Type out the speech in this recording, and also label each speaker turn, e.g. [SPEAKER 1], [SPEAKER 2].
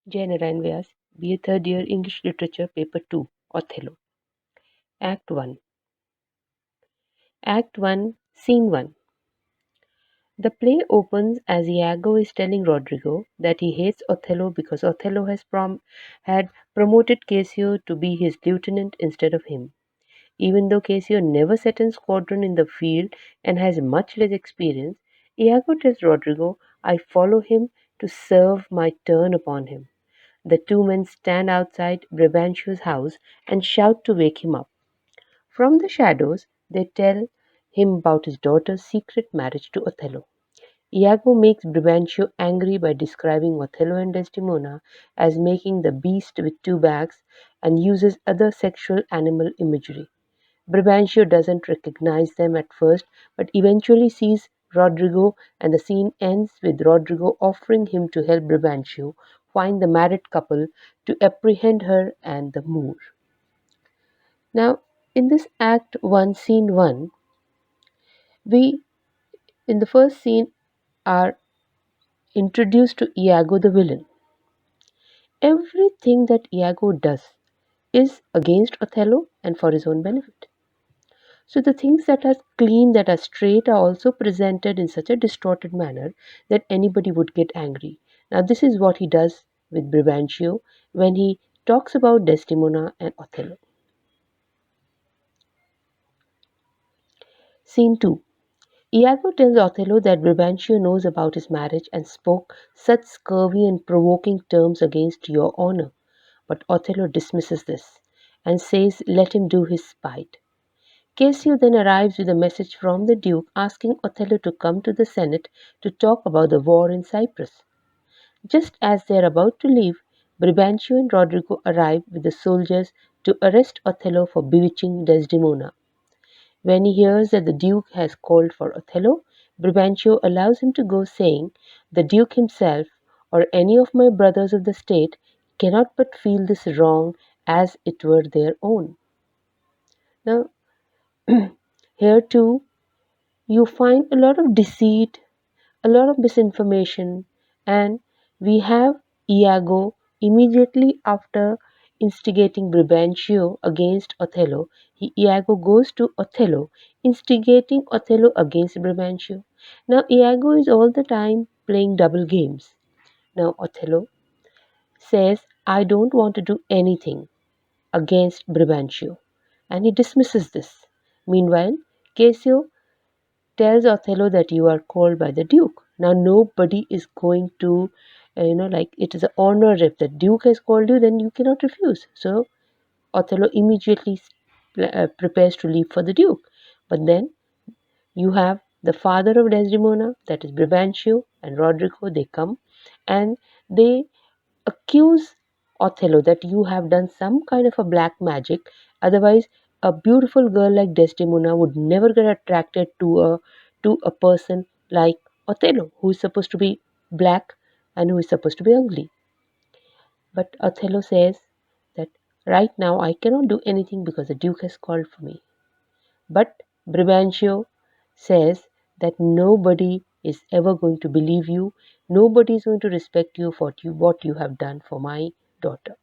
[SPEAKER 1] Jai Narayan Vyas, BA Third Year English Literature, Paper 2, Othello. Act 1. Act 1, Scene 1. The play opens as Iago is telling Rodrigo that he hates Othello because Othello had promoted Cassio to be his lieutenant instead of him. Even though Cassio never set in squadron in the field and has much less experience, Iago tells Rodrigo, I follow him to serve my turn upon him. The two men stand outside Brabantio's house and shout to wake him up. From the shadows, they tell him about his daughter's secret marriage to Othello. Iago makes Brabantio angry by describing Othello and Desdemona as making the beast with two backs and uses other sexual animal imagery. Brabantio doesn't recognize them at first but eventually sees Rodrigo, and the scene ends with Rodrigo offering him to help Brabantio find the married couple to apprehend her and the Moor. Now, in this Act 1, Scene 1, we, in the first scene, are introduced to Iago the villain. Everything that Iago does is against Othello and for his own benefit. So the things that are clean, that are straight, are also presented in such a distorted manner that anybody would get angry. Now, this is what he does with Brabantio when he talks about Desdemona and Othello. Scene 2. Iago tells Othello that Brabantio knows about his marriage and spoke such scurvy and provoking terms against your honor. But Othello dismisses this and says let him do his spite. Cassio then arrives with a message from the Duke asking Othello to come to the Senate to talk about the war in Cyprus. Just as they are about to leave, Brabantio and Rodrigo arrive with the soldiers to arrest Othello for bewitching Desdemona. When he hears that the Duke has called for Othello, Brabantio allows him to go, saying, the Duke himself, or any of my brothers of the state, cannot but feel this wrong as it were their own. Now, here too, you find a lot of deceit, a lot of misinformation, and we have Iago immediately after instigating Brabantio against Othello. Iago goes to Othello, instigating Othello against Brabantio. Now, Iago is all the time playing double games. Now, Othello says, I don't want to do anything against Brabantio, and he dismisses this. Meanwhile, Cassio tells Othello that you are called by the Duke. Now, nobody is going to, like it is an honor. If the Duke has called you, then you cannot refuse. So, Othello immediately prepares to leave for the Duke. But then you have the father of Desdemona, that is Brabantio, and Rodrigo. They come and they accuse Othello that you have done some kind of a black magic. Otherwise, a beautiful girl like Desdemona would never get attracted to a person like Othello, who is supposed to be black and who is supposed to be ugly. But Othello says that right now I cannot do anything because the Duke has called for me. But Brabantio says that nobody is ever going to believe you, nobody is going to respect you for what you have done for my daughter.